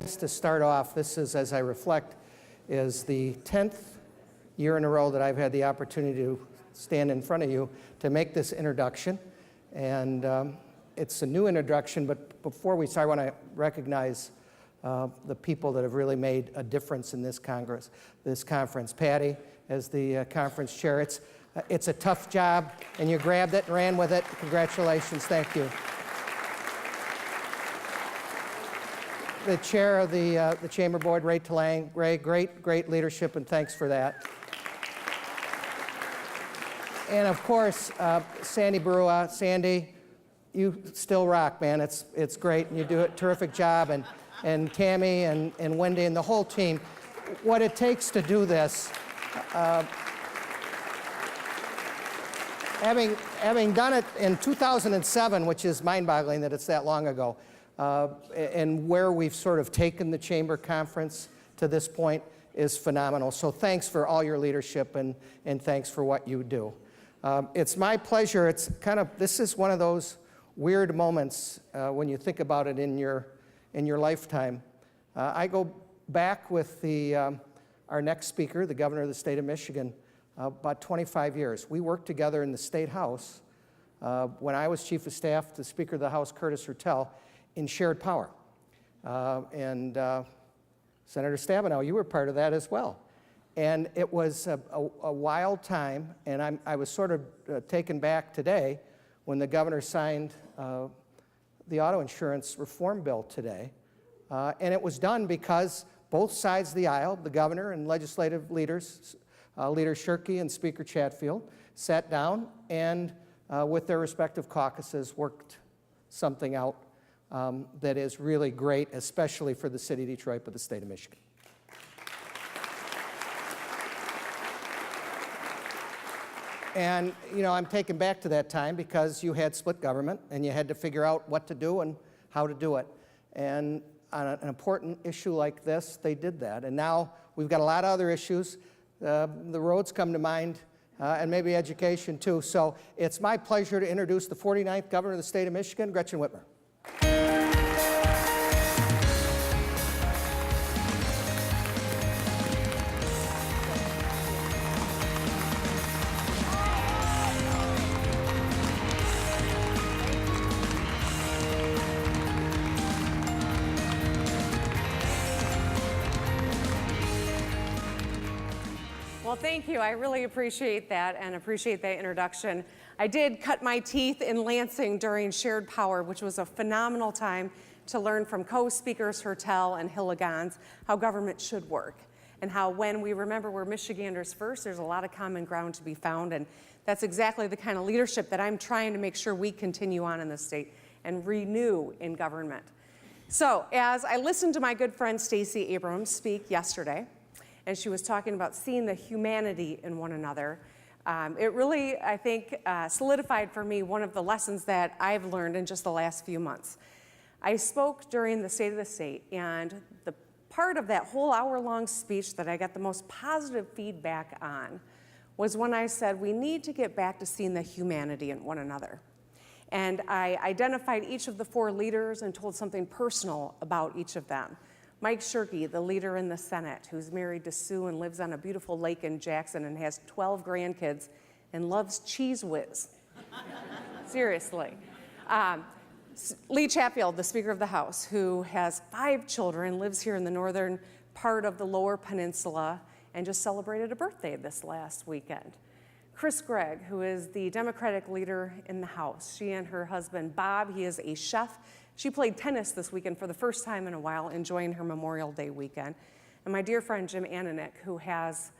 To start off, this is, as I reflect, is the 10th year in a row that I've had the opportunity to stand in front of you to make this introduction. And it's a new introduction, but before we start, I want to recognize the people that have really made a difference in this conference. Patty, as the conference chair, it's a tough job, and you grabbed it and ran with it. Congratulations, thank you. The chair of the Chamber Board, Ray Talang. Ray, great leadership, and thanks for that. And of course, Sandy Barua. Sandy, you still rock, man. It's great, and you do a terrific job. And Tammy and Wendy and the whole team. What it takes to do this, having done it in 2007, which is mind-boggling that it's that long ago, and where we've sort of taken the Chamber Conference to this point is phenomenal. So thanks for all your leadership, and thanks for what you do. It's my pleasure. This is one of those weird moments when you think about it in your lifetime. I go back with our next speaker, the governor of the state of Michigan, about 25 years. We worked together in the State House when I was chief of staff to Speaker of the House, Curtis Hertel, in shared power. Senator Stabenow, you were part of that as well. And it was a wild time, and I was sort of taken back today when the governor signed the auto insurance reform bill today. And it was done because both sides of the aisle, the governor and legislative leaders, Leader Shirkey and Speaker Chatfield, sat down and with their respective caucuses worked something out that is really great, especially for the city of Detroit, but the state of Michigan. And, you know, I'm taken back to that time because you had split government and you had to figure out what to do and how to do it. And on an important issue like this, they did that. And now we've got a lot of other issues. The roads come to mind, and maybe education too. So it's my pleasure to introduce the 49th governor of the state of Michigan, Gretchen Whitmer. Well, thank you. I really appreciate that and appreciate that introduction. I did cut my teeth in Lansing during Shared Power, which was a phenomenal time to learn from co-speakers Hertel and Hilligans how government should work and how when we remember we're Michiganders first, there's a lot of common ground to be found. And that's exactly the kind of leadership that I'm trying to make sure we continue on in the state and renew in government. So as I listened to my good friend Stacey Abrams speak yesterday, and she was talking about seeing the humanity in one another. It really, I think, solidified for me one of the lessons that I've learned in just the last few months. I spoke during the State of the State, and the part of that whole hour-long speech that I got the most positive feedback on was when I said we need to get back to seeing the humanity in one another. And I identified each of the four leaders and told something personal about each of them. Mike Shirkey, the leader in the Senate, who's married to Sue and lives on a beautiful lake in Jackson and has 12 grandkids and loves Cheese Whiz. Seriously. Lee Chatfield, the Speaker of the House, who has 5 children, lives here in the northern part of the Lower Peninsula and just celebrated a birthday this last weekend. Chris Gregg, who is the Democratic leader in the House. She and her husband, Bob, he is a chef. She played tennis this weekend for the first time in a while, enjoying her Memorial Day weekend. And my dear friend Jim Ananick, who has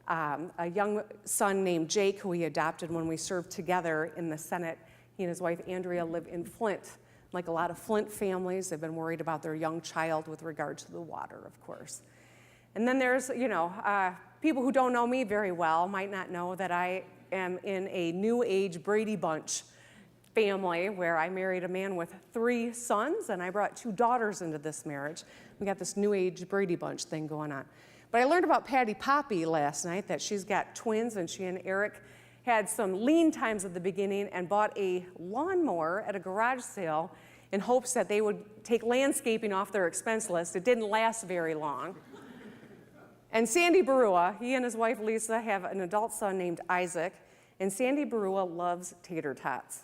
a young son named Jake, who he adopted when we served together in the Senate. He and his wife Andrea live in Flint. Like a lot of Flint families, they've been worried about their young child with regard to the water, of course. And then there's, people who don't know me very well might not know that I am in a New Age Brady Bunch family where I married a man with 3 sons and I brought 2 daughters into this marriage. We got this New Age Brady Bunch thing going on. But I learned about Patty Poppy last night, that she's got twins, and she and Eric had some lean times at the beginning and bought a lawnmower at a garage sale in hopes that they would take landscaping off their expense list. It didn't last very long. And Sandy Barua, he and his wife Lisa have an adult son named Isaac, and Sandy Barua loves tater tots.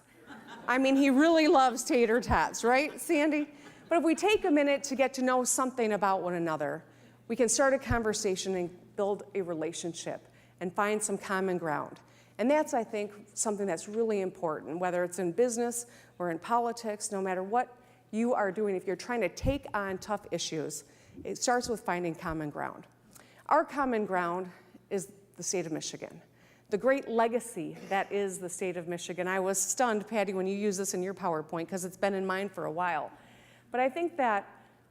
I mean, he really loves tater tots, right, Sandy? But if we take a minute to get to know something about one another, we can start a conversation and build a relationship and find some common ground. And that's, I think, something that's really important, whether it's in business or in politics, no matter what you are doing, if you're trying to take on tough issues, it starts with finding common ground. Our common ground is the state of Michigan, the great legacy that is the state of Michigan. I was stunned, Patty, when you used this in your PowerPoint, because it's been in mine for a while. But I think that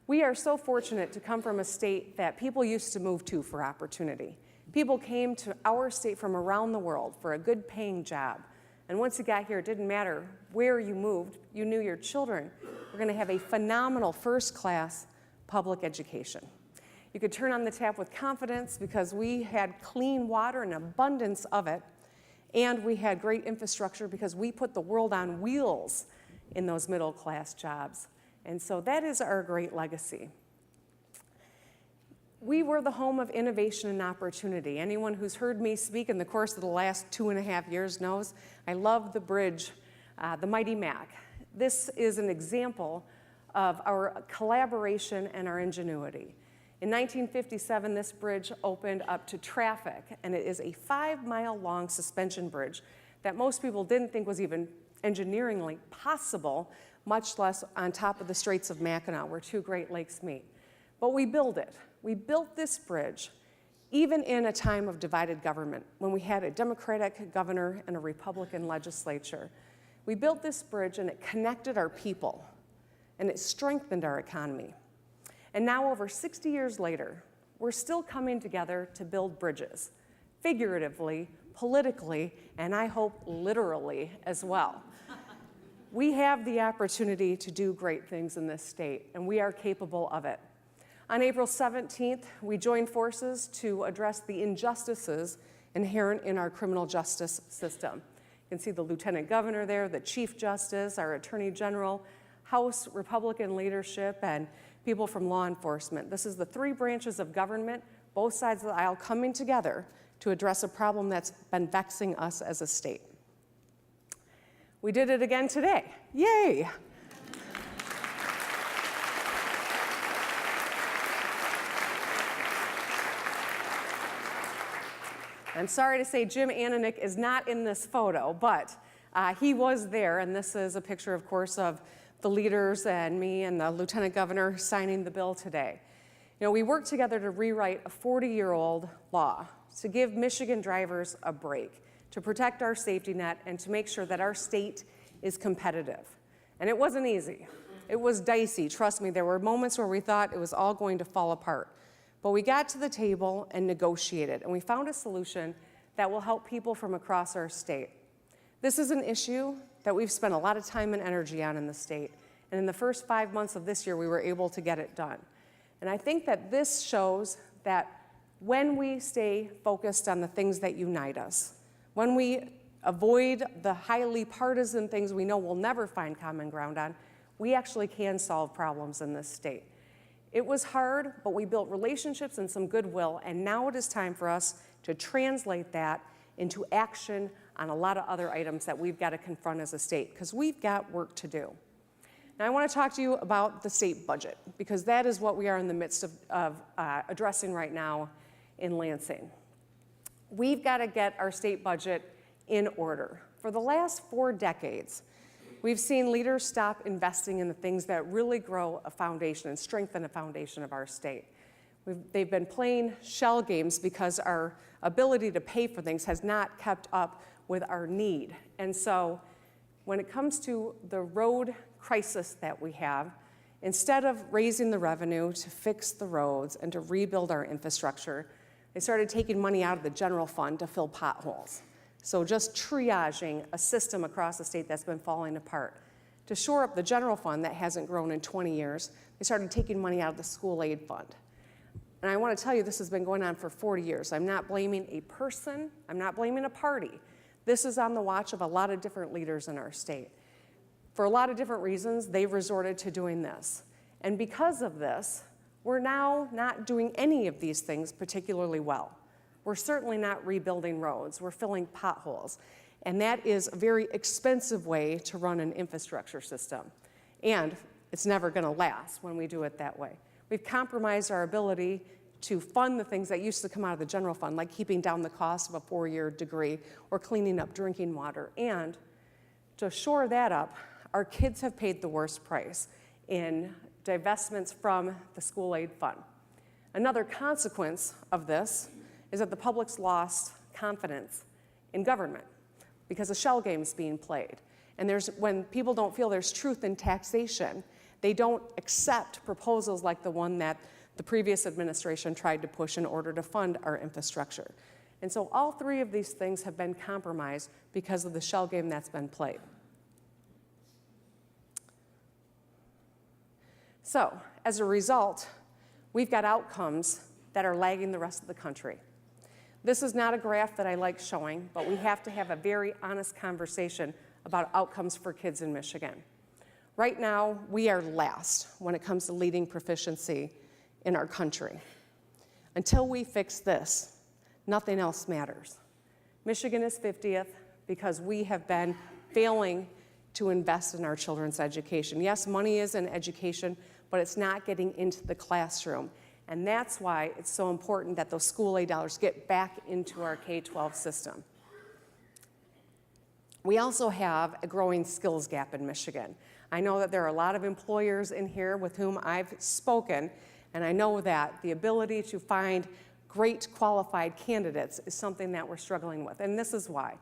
we are so fortunate to come from a state that people used to move to for opportunity. People came to our state from around the world for a good paying job. And once you got here, it didn't matter where you moved, you knew your children were going to have a phenomenal first-class public education. You could turn on the tap with confidence because we had clean water, an abundance of it, and we had great infrastructure because we put the world on wheels in those middle-class jobs. And so that is our great legacy. We were the home of innovation and opportunity. Anyone who's heard me speak in the course of the last 2.5 years knows I love the bridge, the Mighty Mac. This is an example of our collaboration and our ingenuity. In 1957, this bridge opened up to traffic, and it is a 5-mile-long suspension bridge that most people didn't think was even engineeringly possible, much less on top of the Straits of Mackinac, where two Great Lakes meet. But we built it. We built this bridge even in a time of divided government, when we had a Democratic governor and a Republican legislature. We built this bridge, and it connected our people, and it strengthened our economy. And now, over 60 years later, we're still coming together to build bridges, figuratively, politically, and I hope literally as well. We have the opportunity to do great things in this state, and we are capable of it. On April 17th, we joined forces to address the injustices inherent in our criminal justice system. You can see the Lieutenant Governor there, the Chief Justice, our Attorney General, House Republican leadership, and people from law enforcement. This is the three branches of government, both sides of the aisle, coming together to address a problem that's been vexing us as a state. We did it again today. Yay! I'm sorry to say Jim Ananick is not in this photo, but he was there, and this is a picture, of course, of the leaders and me and the Lieutenant Governor signing the bill today. You know, we worked together to rewrite a 40-year-old law to give Michigan drivers a break, to protect our safety net, and to make sure that our state is competitive. And it wasn't easy. It was dicey. Trust me, there were moments where we thought it was all going to fall apart. But we got to the table and negotiated, and we found a solution that will help people from across our state. This is an issue that we've spent a lot of time and energy on in the state, and in the first 5 months of this year, we were able to get it done. And I think that this shows that when we stay focused on the things that unite us, when we avoid the highly partisan things we know we'll never find common ground on, we actually can solve problems in this state. It was hard, but we built relationships and some goodwill, and now it is time for us to translate that into action on a lot of other items that we've got to confront as a state, because we've got work to do. Now, I want to talk to you about the state budget, because that is what we are in the midst of addressing right now in Lansing. We've got to get our state budget in order. For the last 4 decades, we've seen leaders stop investing in the things that really grow a foundation and strengthen a foundation of our state. They've been playing shell games because our ability to pay for things has not kept up with our need. And so when it comes to the road crisis that we have, instead of raising the revenue to fix the roads and to rebuild our infrastructure, they started taking money out of the general fund to fill potholes. So just triaging a system across the state that's been falling apart. To shore up the general fund that hasn't grown in 20 years, they started taking money out of the school aid fund. And I want to tell you, this has been going on for 40 years. I'm not blaming a person. I'm not blaming a party. This is on the watch of a lot of different leaders in our state. For a lot of different reasons, they've resorted to doing this. And because of this, we're now not doing any of these things particularly well. We're certainly not rebuilding roads. We're filling potholes. And that is a very expensive way to run an infrastructure system. And it's never going to last when we do it that way. We've compromised our ability to fund the things that used to come out of the general fund, like keeping down the cost of a 4-year degree or cleaning up drinking water. And to shore that up, our kids have paid the worst price in divestments from the school aid fund. Another consequence of this is that the public's lost confidence in government because a shell game is being played. And when people don't feel there's truth in taxation, they don't accept proposals like the one that the previous administration tried to push in order to fund our infrastructure. And so all three of these things have been compromised because of the shell game that's been played. So, as a result, we've got outcomes that are lagging the rest of the country. This is not a graph that I like showing, but we have to have a very honest conversation about outcomes for kids in Michigan. Right now, we are last when it comes to leading proficiency in our country. Until we fix this, nothing else matters. Michigan is 50th because we have been failing to invest in our children's education. Yes, money is in education, but it's not getting into the classroom. And that's why it's so important that those school aid dollars get back into our K-12 system. We also have a growing skills gap in Michigan. I know that there are a lot of employers in here with whom I've spoken, and I know that the ability to find great qualified candidates is something that we're struggling with. And this is why.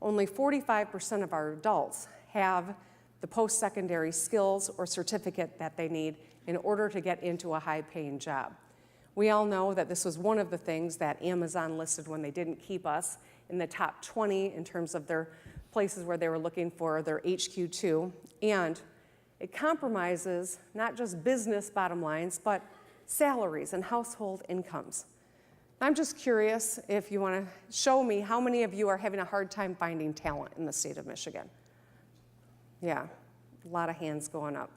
Only 45% of our adults have the post-secondary skills or certificate that they need in order to get into a high-paying job. We all know that this was one of the things that Amazon listed when they didn't keep us in the top 20 in terms of their places where they were looking for their HQ2. And it compromises not just business bottom lines, but salaries and household incomes. I'm just curious if you want to show me how many of you are having a hard time finding talent in the state of Michigan. Yeah, a lot of hands going up.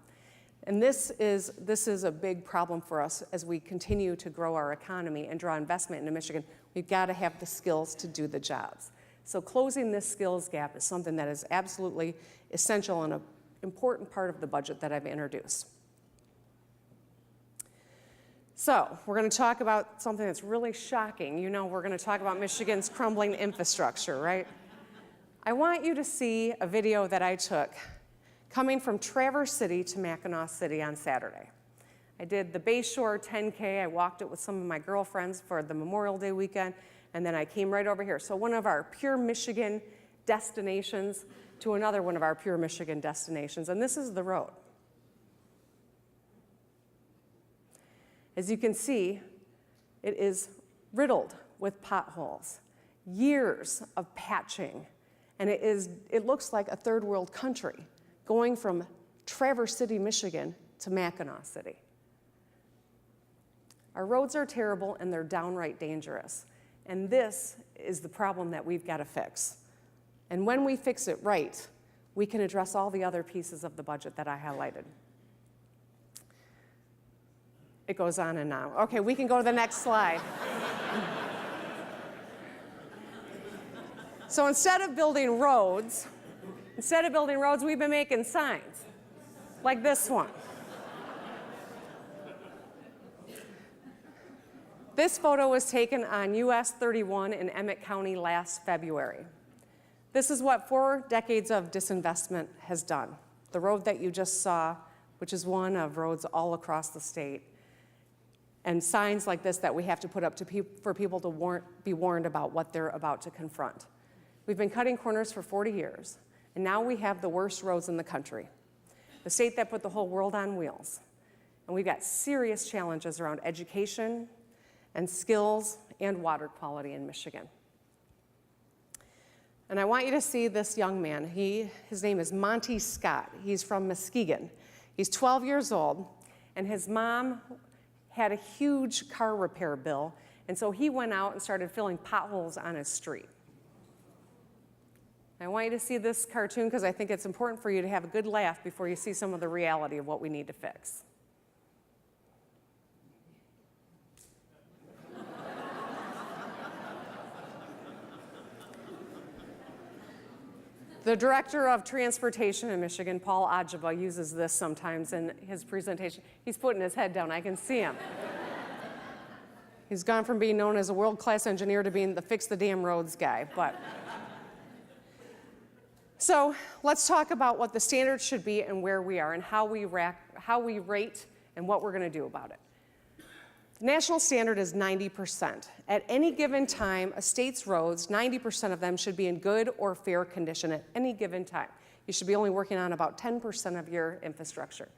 And this is a big problem for us as we continue to grow our economy and draw investment into Michigan. We've got to have the skills to do the jobs. So closing this skills gap is something that is absolutely essential and an important part of the budget that I've introduced. So we're going to talk about something that's really shocking. You know, we're going to talk about Michigan's crumbling infrastructure, right? I want you to see a video that I took coming from Traverse City to Mackinac City on Saturday. I did the Bayshore 10K. I walked it with some of my girlfriends for the Memorial Day weekend, and then I came right over here. So one of our pure Michigan destinations to another one of our pure Michigan destinations, and this is the road. As you can see, it is riddled with potholes, years of patching, and it looks like a third world country, going from Traverse City, Michigan to Mackinac City. Our roads are terrible and they're downright dangerous. And this is the problem that we've got to fix. And when we fix it right, we can address all the other pieces of the budget that I highlighted. It goes on and on. Okay, we can go to the next slide. So instead of building roads, we've been making signs, like this one. This photo was taken on US 31 in Emmett County last February. This is what 4 decades of disinvestment has done. The road that you just saw, which is one of roads all across the state, and signs like this that we have to put up for people to be warned about what they're about to confront. We've been cutting corners for 40 years. And now we have the worst roads in the country, the state that put the whole world on wheels. And we've got serious challenges around education and skills and water quality in Michigan. And I want you to see this young man. His name is Monty Scott. He's from Muskegon. He's 12 years old, and his mom had a huge car repair bill, and so he went out and started filling potholes on his street. I want you to see this cartoon because I think it's important for you to have a good laugh before you see some of the reality of what we need to fix. The Director of Transportation in Michigan, Paul Ajaba, uses this sometimes in his presentation. He's putting his head down. I can see him. He's gone from being known as a world-class engineer to being the fix the damn roads guy. So let's talk about what the standards should be and where we are and how we rate and what we're going to do about it. The national standard is 90%. At any given time, a state's roads, 90% of them should be in good or fair condition at any given time. You should be only working on about 10% of your infrastructure.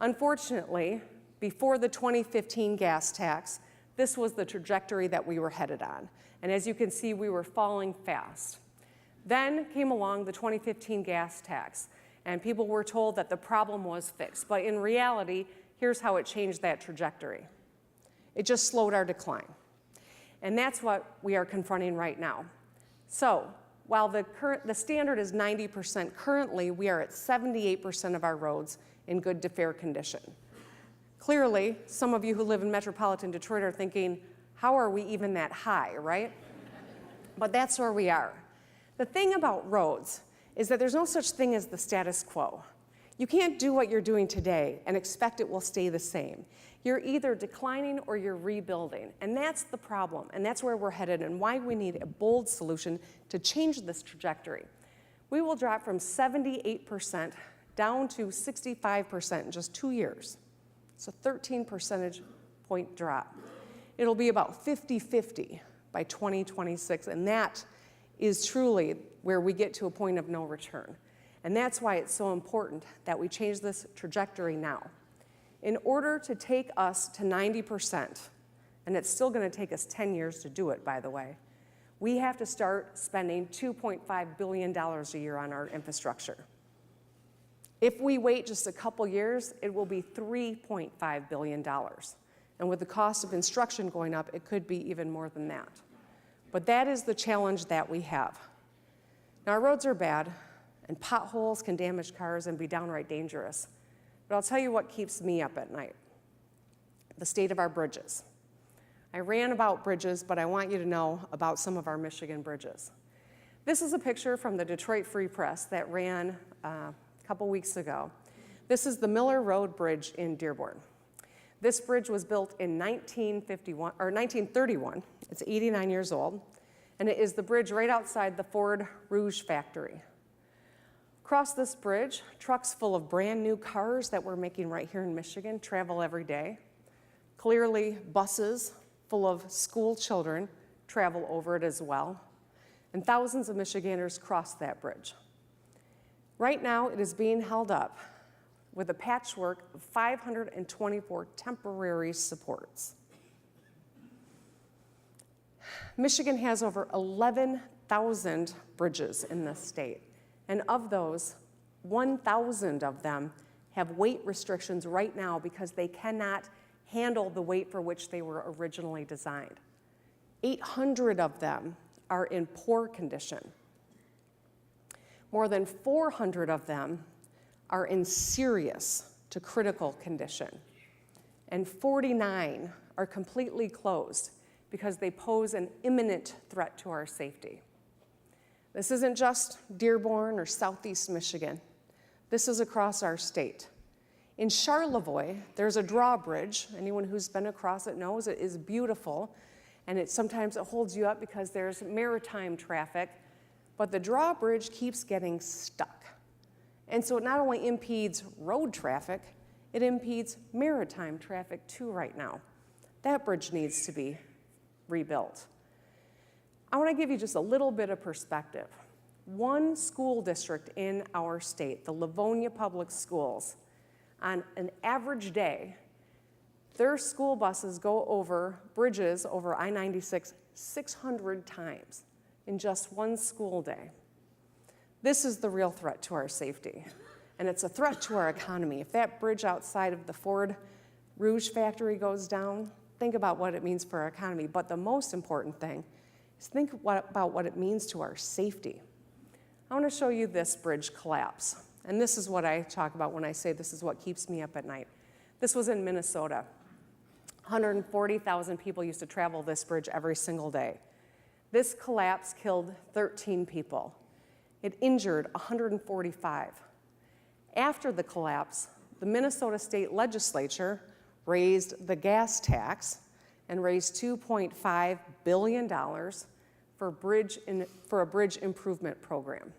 Unfortunately, before the 2015 gas tax, this was the trajectory that we were headed on. And as you can see, we were falling fast. Then came along the 2015 gas tax, and people were told that the problem was fixed. But in reality, here's how it changed that trajectory. It just slowed our decline. And that's what we are confronting right now. So while the standard is 90%, currently we are at 78% of our roads in good to fair condition. Clearly, some of you who live in metropolitan Detroit are thinking, how are we even that high, right? But that's where we are. The thing about roads is that there's no such thing as the status quo. You can't do what you're doing today and expect it will stay the same. You're either declining or you're rebuilding, and that's the problem, and that's where we're headed and why we need a bold solution to change this trajectory. We will drop from 78% down to 65% in just 2 years. It's a 13 percentage point drop. It'll be about 50-50 by 2026, and that is truly where we get to a point of no return. And that's why it's so important that we change this trajectory now. In order to take us to 90%, and it's still going to take us 10 years to do it, by the way, we have to start spending $2.5 billion a year on our infrastructure. If we wait just a couple years, it will be $3.5 billion. And with the cost of construction going up, it could be even more than that. But that is the challenge that we have. Now, our roads are bad, and potholes can damage cars and be downright dangerous. But I'll tell you what keeps me up at night: the state of our bridges. I ran about bridges, but I want you to know about some of our Michigan bridges. This is a picture from the Detroit Free Press that ran a couple weeks ago. This is the Miller Road Bridge in Dearborn. This bridge was built in 1931. It's 89 years old, and it is the bridge right outside the Ford Rouge factory. Across this bridge, trucks full of brand new cars that we're making right here in Michigan travel every day. Clearly, buses full of school children travel over it as well. And thousands of Michiganders cross that bridge. Right now, it is being held up with a patchwork of 524 temporary supports. Michigan has over 11,000 bridges in this state. And of those, 1,000 of them have weight restrictions right now because they cannot handle the weight for which they were originally designed. 800 of them are in poor condition. More than 400 of them are in serious to critical condition. And 49 are completely closed because they pose an imminent threat to our safety. This isn't just Dearborn or Southeast Michigan. This is across our state. In Charlevoix, there's a drawbridge. Anyone who's been across it knows it is beautiful, and sometimes it holds you up because there's maritime traffic, but the drawbridge keeps getting stuck. And so it not only impedes road traffic, it impedes maritime traffic too right now. That bridge needs to be rebuilt. I want to give you just a little bit of perspective. One school district in our state, the Livonia Public Schools, on an average day, their school buses go over bridges over I-96 600 times in just one school day. This is the real threat to our safety, and it's a threat to our economy. If that bridge outside of the Ford Rouge factory goes down, think about what it means for our economy. But the most important thing is think about what it means to our safety. I want to show you this bridge collapse. And this is what I talk about when I say this is what keeps me up at night. This was in Minnesota. 140,000 people used to travel this bridge every single day. This collapse killed 13 people. It injured 145. After the collapse, the Minnesota State Legislature raised the gas tax and raised $2.5 billion for a bridge improvement program.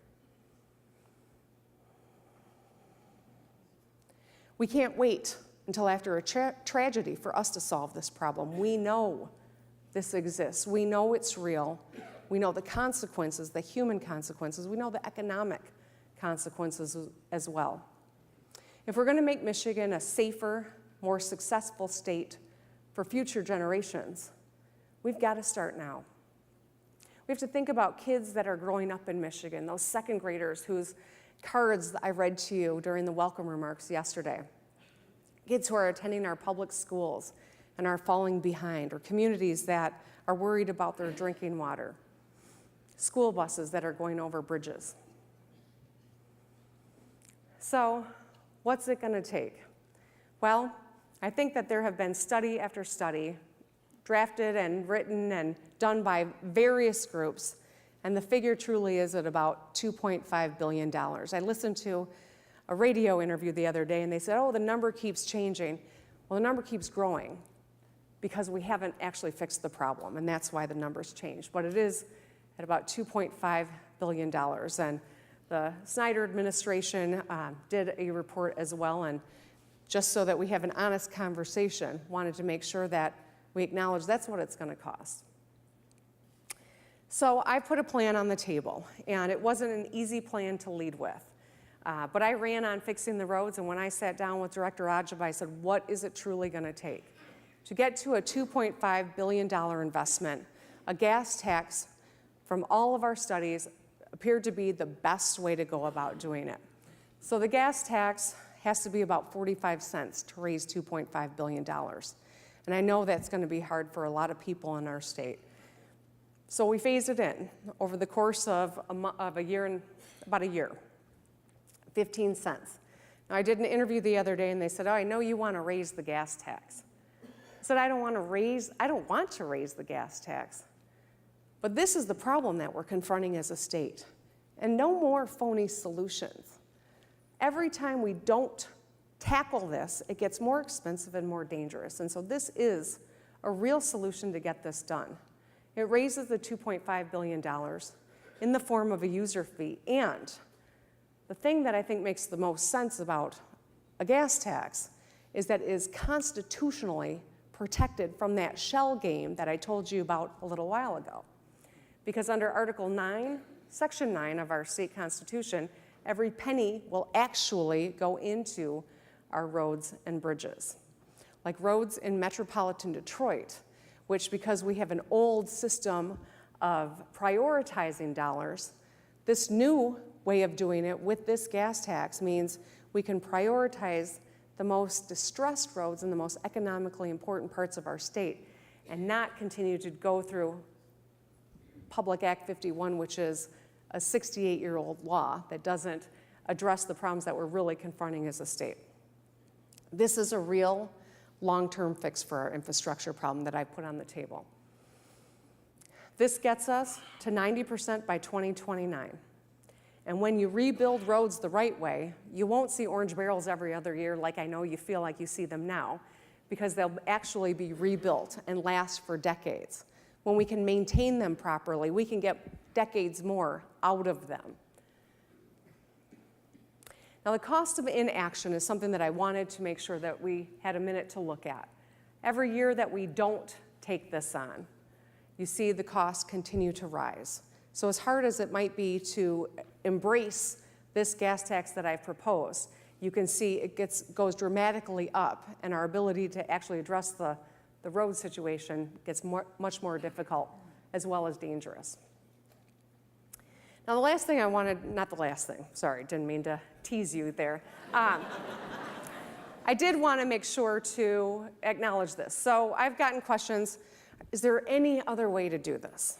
We can't wait until after a tragedy for us to solve this problem. We know this exists. We know it's real. We know the consequences, the human consequences. We know the economic consequences as well. If we're going to make Michigan a safer, more successful state for future generations, we've got to start now. We have to think about kids that are growing up in Michigan, those second graders whose cards I read to you during the welcome remarks yesterday. Kids who are attending our public schools and are falling behind, or communities that are worried about their drinking water. School buses that are going over bridges. So, what's it going to take? Well, I think that there have been study after study drafted and written and done by various groups, and the figure truly is at about $2.5 billion. I listened to a radio interview the other day, and they said, oh, the number keeps changing. Well, the number keeps growing because we haven't actually fixed the problem, and that's why the numbers changed. But it is at about $2.5 billion. And the Snyder administration did a report as well, and just so that we have an honest conversation, wanted to make sure that we acknowledge that's what it's going to cost. So I put a plan on the table, and it wasn't an easy plan to lead with. But I ran on fixing the roads, and when I sat down with Director Ajaba, I said, what is it truly going to take? To get to a $2.5 billion investment, a gas tax from all of our studies appeared to be the best way to go about doing it. So the gas tax has to be about 45 cents to raise $2.5 billion. And I know that's going to be hard for a lot of people in our state. So we phased it in over the course of a year and about a year, 15 cents. Now, I did an interview the other day, and they said, oh, I know you want to raise the gas tax. I said, I don't want to raise the gas tax. But this is the problem that we're confronting as a state. And no more phony solutions. Every time we don't tackle this, it gets more expensive and more dangerous. And so this is a real solution to get this done. It raises the $2.5 billion in the form of a user fee. And the thing that I think makes the most sense about a gas tax is that it is constitutionally protected from that shell game that I told you about a little while ago. Because under Article 9, Section 9 of our state constitution, every penny will actually go into our roads and bridges. Like roads in metropolitan Detroit, which, because we have an old system of prioritizing dollars, this new way of doing it with this gas tax means we can prioritize the most distressed roads and the most economically important parts of our state and not continue to go through Public Act 51, which is a 68-year-old law that doesn't address the problems that we're really confronting as a state. This is a real long-term fix for our infrastructure problem that I put on the table. This gets us to 90% by 2029. And when you rebuild roads the right way, you won't see orange barrels every other year like I know you feel like you see them now, because they'll actually be rebuilt and last for decades. When we can maintain them properly, we can get decades more out of them. Now, the cost of inaction is something that I wanted to make sure that we had a minute to look at. Every year that we don't take this on, you see the costs continue to rise. So as hard as it might be to embrace this gas tax that I've proposed, you can see it goes dramatically up, and our ability to actually address the road situation gets much more difficult, as well as dangerous. Now, the last thing I wanted, not the last thing, sorry, didn't mean to tease you there. I did want to make sure to acknowledge this. So I've gotten questions, is there any other way to do this?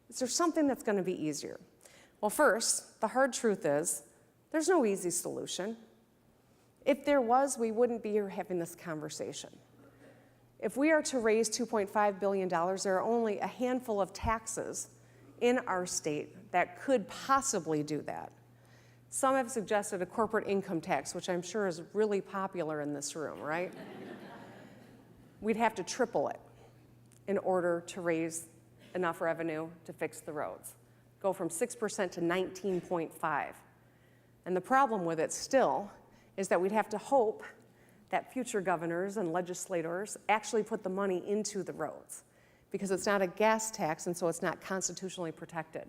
Is there something that's going to be easier? Well, first, the hard truth is there's no easy solution. If there was, we wouldn't be here having this conversation. If we are to raise $2.5 billion, there are only a handful of taxes in our state that could possibly do that. Some have suggested a corporate income tax, which I'm sure is really popular in this room, right? We'd have to triple it in order to raise enough revenue to fix the roads. Go from 6% to 19.5%. And the problem with it still is that we'd have to hope that future governors and legislators actually put the money into the roads, because it's not a gas tax, and so it's not constitutionally protected.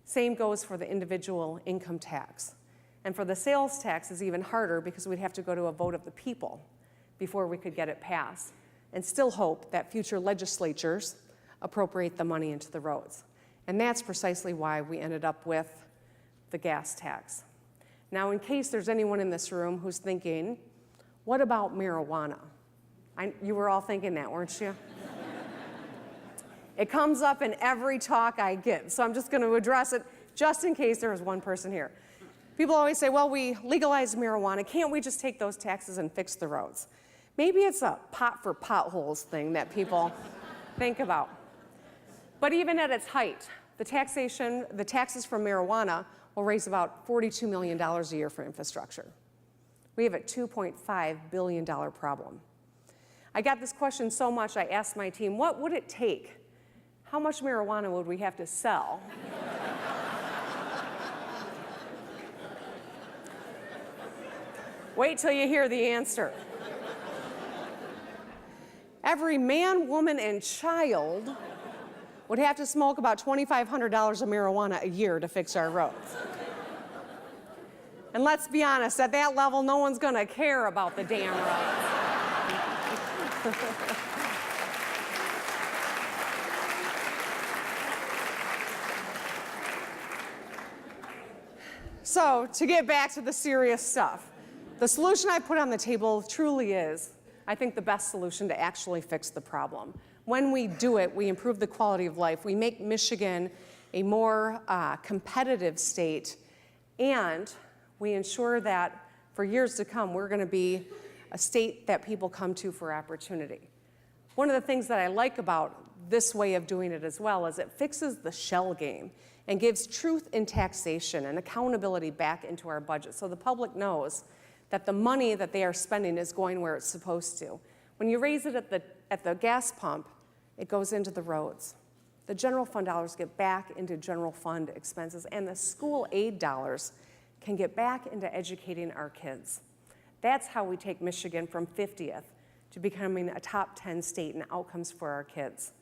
Same goes for the individual income tax. And for the sales tax is even harder, because we'd have to go to a vote of the people before we could get it passed, and still hope that future legislatures appropriate the money into the roads. And that's precisely why we ended up with the gas tax. Now, in case there's anyone in this room who's thinking, what about marijuana? You were all thinking that, weren't you? It comes up in every talk I give, so I'm just going to address it just in case there was one person here. People always say, well, we legalized marijuana. Can't we just take those taxes and fix the roads? Maybe it's a pot for potholes thing that people think about. But even at its height, the taxes from marijuana will raise about $42 million a year for infrastructure. We have a $2.5 billion problem. I got this question so much, I asked my team, what would it take? How much marijuana would we have to sell? Wait till you hear the answer. Every man, woman, and child would have to smoke about $2,500 of marijuana a year to fix our roads. And let's be honest, at that level, no one's going to care about the damn roads. So, to get back to the serious stuff, the solution I put on the table truly is, I think, the best solution to actually fix the problem. When we do it, we improve the quality of life. We make Michigan a more competitive state, and we ensure that for years to come, we're going to be a state that people come to for opportunity. One of the things that I like about this way of doing it as well is it fixes the shell game and gives truth in taxation and accountability back into our budget, so the public knows that the money that they are spending is going where it's supposed to. When you raise it at the gas pump, it goes into the roads. The general fund dollars get back into general fund expenses, and the school aid dollars can get back into educating our kids. That's how we take Michigan from 50th to becoming a top 10 state in outcomes for our kids.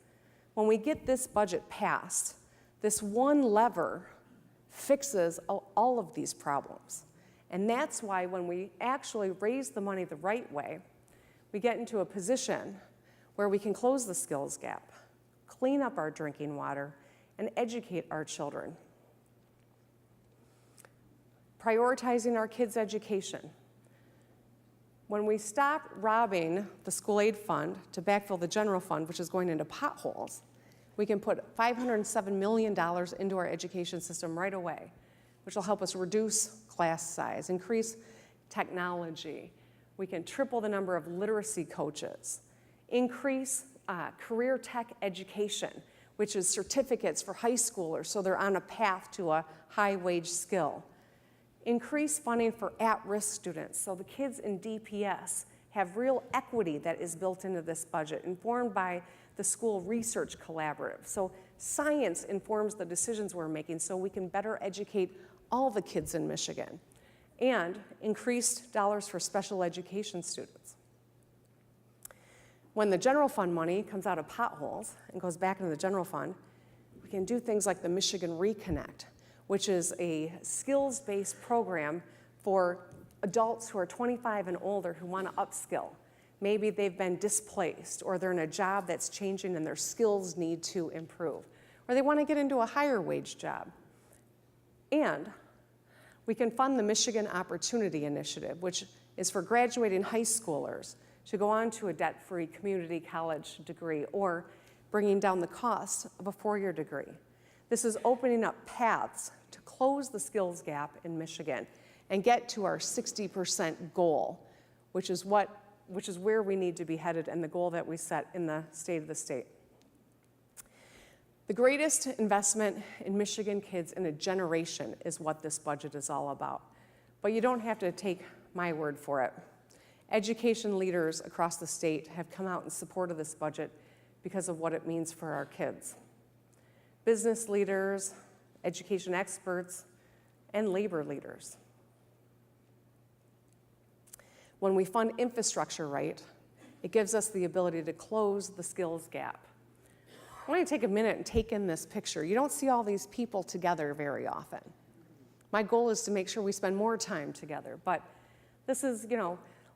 When we get this budget passed, this one lever fixes all of these problems. And that's why when we actually raise the money the right way, we get into a position where we can close the skills gap, clean up our drinking water, and educate our children. Prioritizing our kids' education. When we stop robbing the school aid fund to backfill the general fund, which is going into potholes, we can put $507 million into our education system right away, which will help us reduce class size, increase technology. We can triple the number of literacy coaches, increase career tech education, which is certificates for high schoolers so they're on a path to a high-wage skill. Increase funding for at-risk students so the kids in DPS have real equity that is built into this budget, informed by the school research collaborative. So science informs the decisions we're making so we can better educate all the kids in Michigan. And increased dollars for special education students. When the general fund money comes out of potholes and goes back into the general fund, we can do things like the Michigan Reconnect, which is a skills-based program for adults who are 25 and older who want to upskill. Maybe they've been displaced, or they're in a job that's changing and their skills need to improve, or they want to get into a higher wage job. And we can fund the Michigan Opportunity Initiative, which is for graduating high schoolers to go on to a debt-free community college degree, or bringing down the cost of a four-year degree. This is opening up paths to close the skills gap in Michigan and get to our 60% goal, which is where we need to be headed and the goal that we set in the State of the State. The greatest investment in Michigan kids in a generation is what this budget is all about. But you don't have to take my word for it. Education leaders across the state have come out in support of this budget because of what it means for our kids. Business leaders, education experts, and labor leaders. When we fund infrastructure right, it gives us the ability to close the skills gap. I want to take a minute and take in this picture. You don't see all these people together very often. My goal is to make sure we spend more time together, but this is,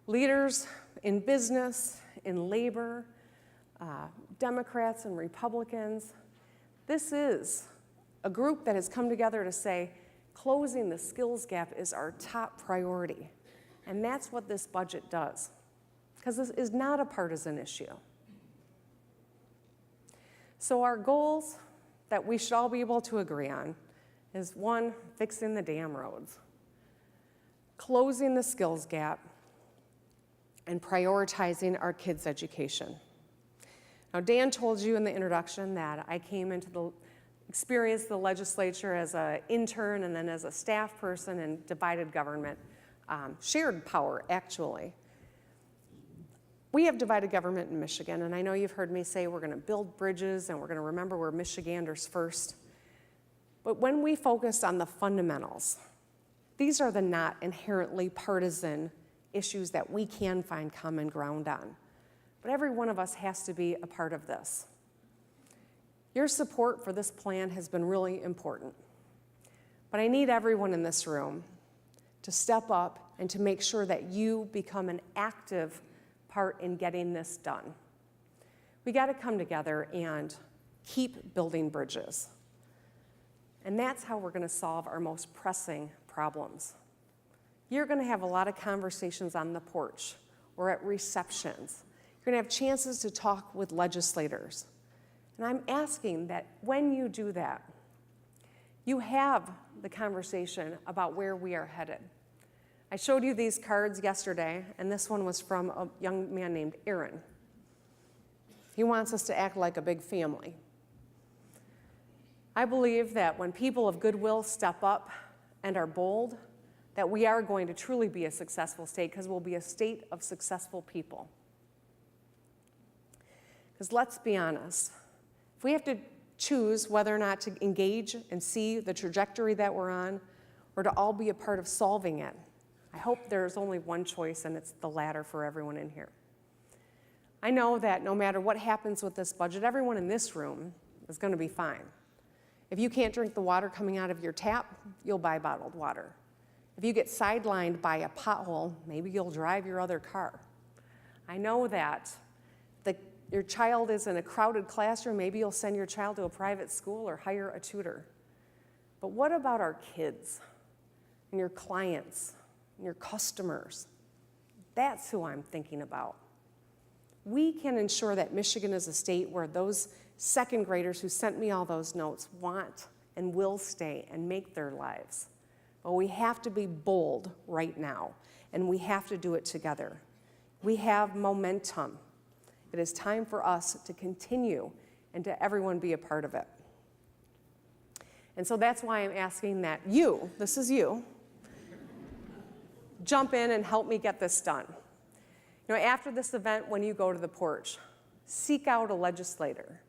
leaders in business, in labor, Democrats and Republicans. This is a group that has come together to say, closing the skills gap is our top priority. And that's what this budget does, because this is not a partisan issue. So our goals that we should all be able to agree on is 1, fixing the damn roads, closing the skills gap, and prioritizing our kids' education. Now, Dan told you in the introduction that I came into experienced the legislature as an intern and then as a staff person in divided government, shared power, actually. We have divided government in Michigan, and I know you've heard me say we're going to build bridges and we're going to remember we're Michiganders first. But when we focus on the fundamentals, these are the not inherently partisan issues that we can find common ground on. But every one of us has to be a part of this. Your support for this plan has been really important. But I need everyone in this room to step up and to make sure that you become an active part in getting this done. We got to come together and keep building bridges. And that's how we're going to solve our most pressing problems. You're going to have a lot of conversations on the porch or at receptions. You're going to have chances to talk with legislators. And I'm asking that when you do that, you have the conversation about where we are headed. I showed you these cards yesterday, and this one was from a young man named Aaron. He wants us to act like a big family. I believe that when people of goodwill step up and are bold, that we are going to truly be a successful state, because we'll be a state of successful people. Because let's be honest, if we have to choose whether or not to engage and see the trajectory that we're on, or to all be a part of solving it, I hope there's only one choice, and it's the latter for everyone in here. I know that no matter what happens with this budget, everyone in this room is going to be fine. If you can't drink the water coming out of your tap, you'll buy bottled water. If you get sidelined by a pothole, maybe you'll drive your other car. I know that your child is in a crowded classroom, maybe you'll send your child to a private school or hire a tutor. But what about our kids and your clients and your customers? That's who I'm thinking about. We can ensure that Michigan is a state where those second graders who sent me all those notes want and will stay and make their lives. But we have to be bold right now, and we have to do it together. We have momentum. It is time for us to continue and to everyone be a part of it. And so that's why I'm asking that you, this is you, jump in and help me get this done. After this event, when you go to the porch, seek out a legislator,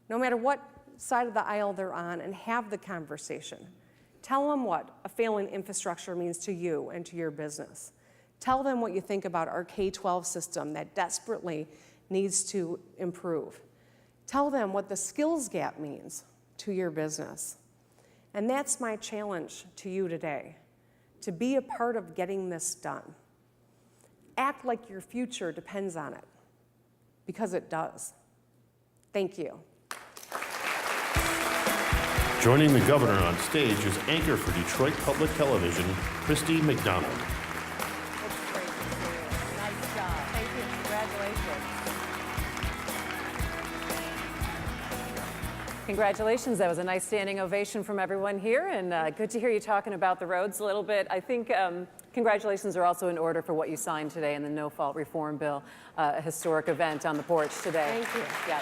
no matter what side of the aisle they're on, and have the conversation. Tell them what a failing infrastructure means to you and to your business. Tell them what you think about our K-12 system that desperately needs to improve. Tell them what the skills gap means to your business. And that's my challenge to you today, to be a part of getting this done. Act like your future depends on it, because it does. Thank you. Joining the governor on stage is anchor for Detroit Public Television, Christy McDonald. It's great to see you. Nice job. Thank you. Congratulations. Congratulations. That was a nice standing ovation from everyone here, and good to hear you talking about the roads a little bit. I think congratulations are also in order for what you signed today in the no-fault reform bill, a historic event on the porch today. Thank you. Yeah.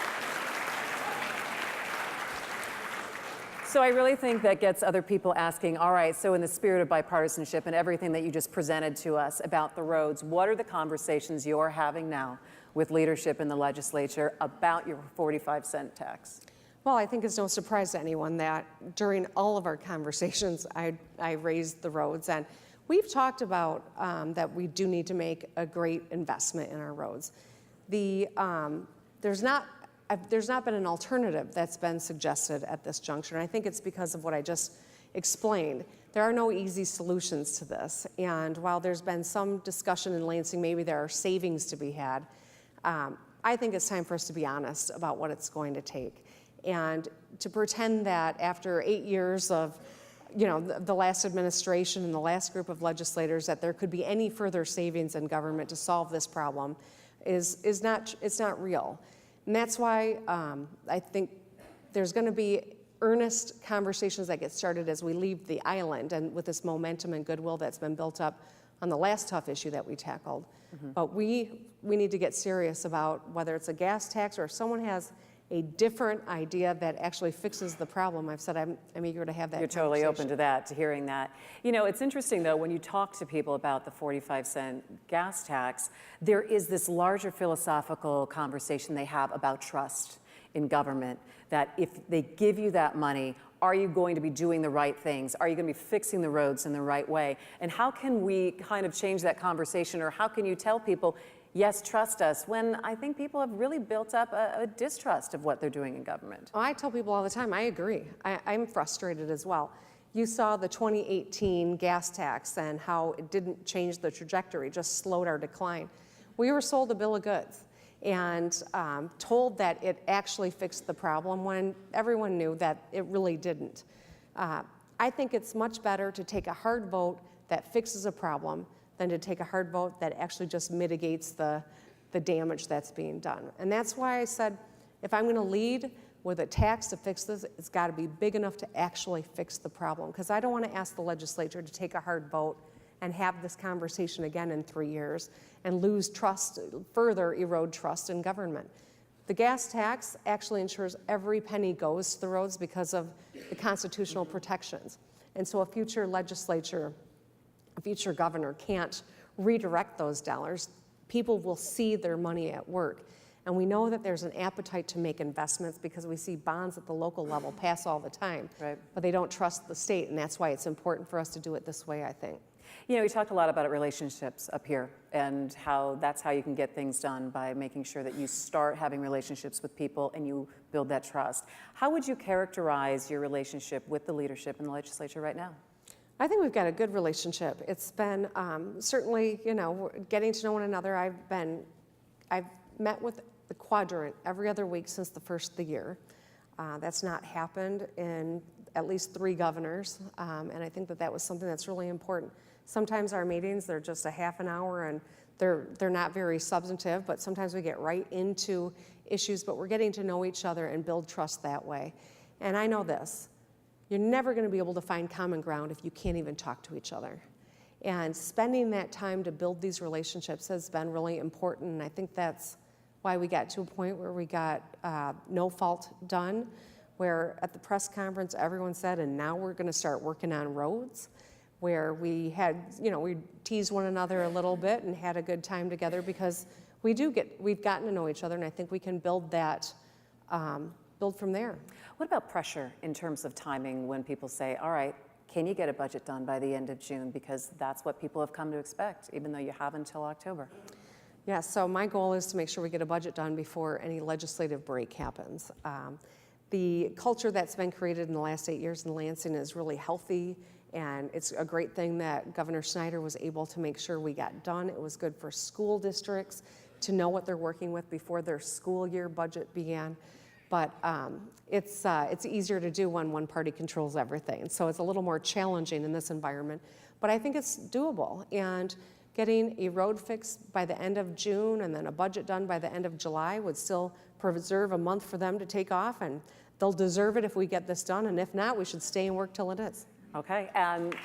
So I really think that gets other people asking, all right, so in the spirit of bipartisanship and everything that you just presented to us about the roads, what are the conversations you're having now with leadership in the legislature about your 45-cent tax? Well, I think it's no surprise to anyone that during all of our conversations, I raised the roads. And we've talked about that we do need to make a great investment in our roads. There's not been an alternative that's been suggested at this juncture. And I think it's because of what I just explained. There are no easy solutions to this. And while there's been some discussion in Lansing, maybe there are savings to be had, I think it's time for us to be honest about what it's going to take. And to pretend that after 8 years of, the last administration and the last group of legislators, that there could be any further savings in government to solve this problem is not real. And that's why I think there's going to be earnest conversations that get started as we leave the island and with this momentum and goodwill that's been built up on the last tough issue that we tackled. But we need to get serious about whether it's a gas tax or if someone has a different idea that actually fixes the problem. I've said I'm eager to have that conversation. You're totally open to that, to hearing that. It's interesting, though, when you talk to people about the 45-cent gas tax, there is this larger philosophical conversation they have about trust in government, that if they give you that money, are you going to be doing the right things? Are you going to be fixing the roads in the right way? And how can we kind of change that conversation, or how can you tell people, yes, trust us, when I think people have really built up a distrust of what they're doing in government? Well, I tell people all the time, I agree. I'm frustrated as well. You saw the 2018 gas tax and how it didn't change the trajectory, just slowed our decline. We were sold a bill of goods and told that it actually fixed the problem when everyone knew that it really didn't. I think it's much better to take a hard vote that fixes a problem than to take a hard vote that actually just mitigates the damage that's being done. And that's why I said, if I'm going to lead with a tax to fix this, it's got to be big enough to actually fix the problem. Because I don't want to ask the legislature to take a hard vote and have this conversation again in 3 years and lose trust, further erode trust in government. The gas tax actually ensures every penny goes to the roads because of the constitutional protections. And so a future legislature, a future governor can't redirect those dollars. People will see their money at work. And we know that there's an appetite to make investments because we see bonds at the local level pass all the time. Right. But they don't trust the state, and that's why it's important for us to do it this way, I think. We talked a lot about relationships up here and how that's how you can get things done, by making sure that you start having relationships with people and you build that trust. How would you characterize your relationship with the leadership in the legislature right now? I think we've got a good relationship. It's been certainly, getting to know one another. I've met with the quadrant every other week since the first of the year. That's not happened in at least 3 governors, and I think that was something that's really important. Sometimes our meetings, they're just a half an hour and they're not very substantive, but sometimes we get right into issues, but we're getting to know each other and build trust that way. And I know this. You're never going to be able to find common ground if you can't even talk to each other. And spending that time to build these relationships has been really important. And I think that's why we got to a point where we got no fault done, where at the press conference everyone said, and now we're going to start working on roads, where we had, we teased one another a little bit and had a good time together because we've gotten to know each other, and I think we can build from there. What about pressure in terms of timing when people say, all right, can you get a budget done by the end of June? Because that's what people have come to expect, even though you have until October. Yeah, so my goal is to make sure we get a budget done before any legislative break happens. The culture that's been created in the last 8 years in Lansing is really healthy, and it's a great thing that Governor Snyder was able to make sure we got done. It was good for school districts to know what they're working with before their school year budget began. But it's easier to do when one party controls everything. So it's a little more challenging in this environment. But I think it's doable. And Getting a road fixed by the end of June and then a budget done by the end of July would still preserve a month for them to take off, and they'll deserve it if we get this done, and if not, we should stay and work till it is. Okay, and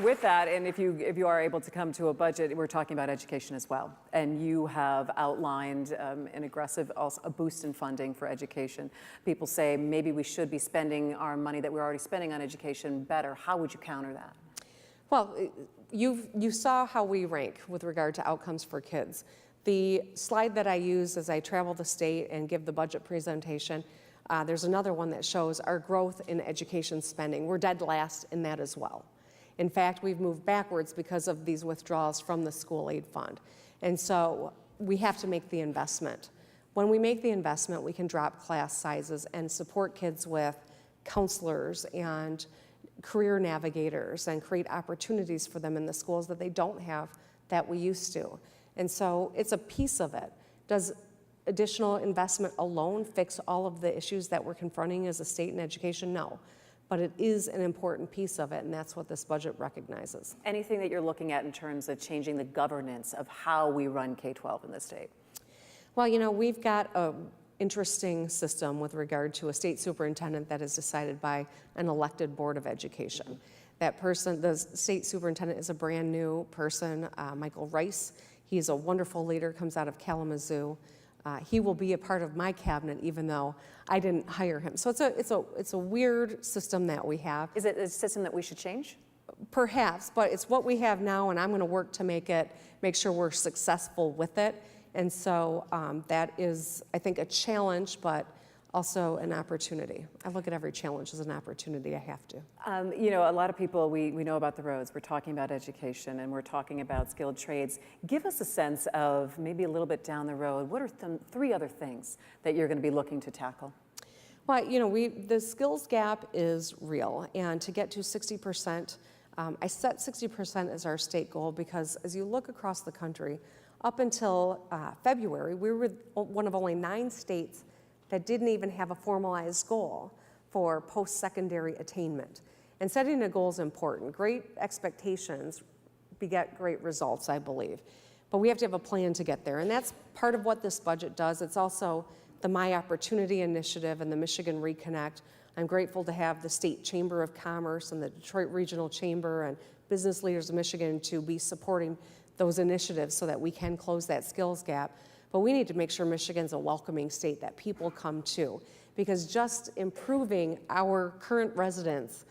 with that, and if you are able to come to a budget, we're talking about education as well. And you have outlined an aggressive, also a boost in funding for education. People say maybe we should be spending our money that we're already spending on education better. How would you counter that? Well, you saw how we rank with regard to outcomes for kids. The slide that I use as I travel the state and give the budget presentation, there's another one that shows our growth in education spending. We're dead last in that as well. In fact, we've moved backwards because of these withdrawals from the school aid fund. And so we have to make the investment. When we make the investment, we can drop class sizes and support kids with counselors and career navigators and create opportunities for them in the schools that they don't have that we used to. And so it's a piece of it. Does additional investment alone fix all of the issues that we're confronting as a state in education? No. But it is an important piece of it, and that's what this budget recognizes. Anything that you're looking at in terms of changing the governance of how we run K-12 in the state? Well, you know, we've got an interesting system with regard to a state superintendent that is decided by an elected board of education. That person, the state superintendent, is a brand new person, Michael Rice. He's a wonderful leader, comes out of Kalamazoo. He will be a part of my cabinet, even though I didn't hire him. So it's a weird system that we have. Is it a system that we should change? Perhaps, but it's what we have now, and I'm going to work to make sure we're successful with it. And so that is, I think, a challenge, but also an opportunity. I look at every challenge as an opportunity. I have to. You know, a lot of people, we know about the roads. We're talking about education, and we're talking about skilled trades. Give us a sense of maybe a little bit down the road, what are three other things that you're going to be looking to tackle? Well, you know, the skills gap is real, and to get to 60%, I set 60% as our state goal because as you look across the country, up until February, we were one of only 9 states that didn't even have a formalized goal for post-secondary attainment. And setting a goal is important. Great expectations beget great results, I believe. But we have to have a plan to get there, and that's part of what this budget does. It's also the My Opportunity Initiative and the Michigan Reconnect. I'm grateful to have the State Chamber of Commerce and the Detroit Regional Chamber and Business Leaders of Michigan to be supporting those initiatives so that we can close that skills gap. But we need to make sure Michigan's a welcoming state that people come to, because just improving our current residents'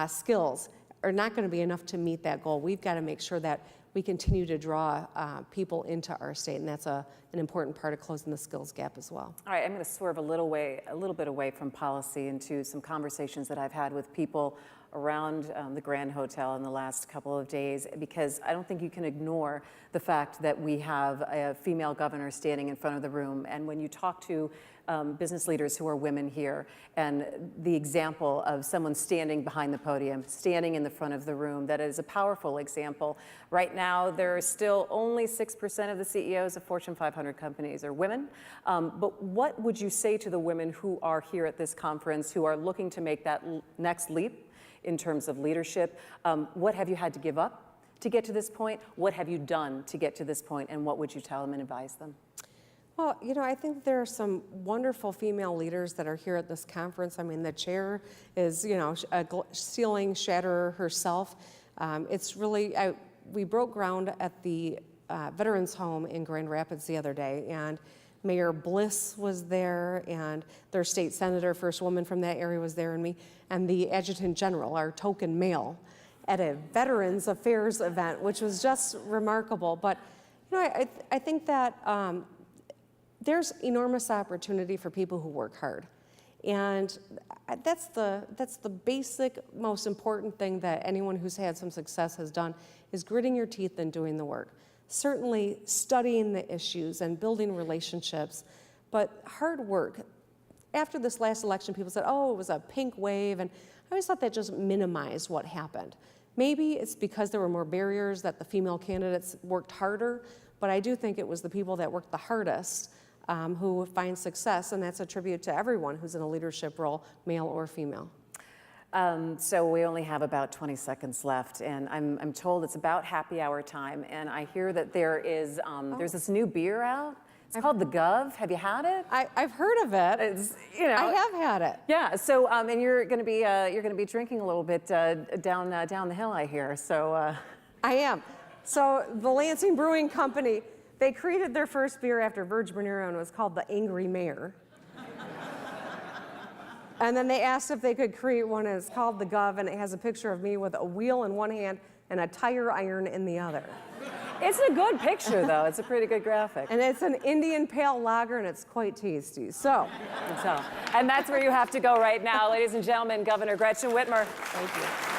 skills are not going to be enough to meet that goal. We've got to make sure that we continue to draw people into our state, and that's an important part of closing the skills gap as well. All right, I'm going to swerve a little bit away from policy into some conversations that I've had with people around the Grand Hotel in the last couple of days, because I don't think you can ignore the fact that we have a female governor standing in front of the room. And when you talk to business leaders who are women here, and the example of someone standing behind the podium, standing in the front of the room, that is a powerful example. Right now, there are still only 6% of the CEOs of Fortune 500 companies are women. But what would you say to the women who are here at this conference, who are looking to make that next leap in terms of leadership? What have you had to give up to get to this point? What have you done to get to this point? And what would you tell them and advise them? Well, you know, I think there are some wonderful female leaders that are here at this conference. I mean, the chair is, you know, a ceiling shatterer herself. It's really, we broke ground at the Veterans Home in Grand Rapids the other day, and Mayor Bliss was there, and their state senator, first woman from that area, was there, and me, and the adjutant general, our token male, at a Veterans Affairs event, which was just remarkable. But, you know, I think that there's enormous opportunity for people who work hard. And that's the basic, most important thing that anyone who's had some success has done, is gritting your teeth and doing the work. Certainly studying the issues and building relationships, but hard work. After this last election, people said, oh, it was a pink wave, and I always thought that just minimized what happened. Maybe it's because there were more barriers that the female candidates worked harder, but I do think it was the people that worked the hardest who find success, and that's a tribute to everyone who's in a leadership role, male or female. So we only have about 20 seconds left, and I'm told it's about happy hour time, and I hear that there's this new beer out. It's called the Gov. Have you had it? I've heard of it. It's, I have had it. Yeah. So and you're going to be drinking a little bit down the hill, I hear. So I am. So the Lansing Brewing Company, they created their first beer after Virg Manero, and it was called the Angry Mayor. And then they asked if they could create one, and it's called the Gov, and it has a picture of me with a wheel in one hand and a tire iron in the other. it's a good picture, though. It's a pretty good graphic. And it's an Indian Pale Lager, and it's quite tasty. And that's where you have to go right now, ladies and gentlemen. Governor Gretchen Whitmer. Thank you.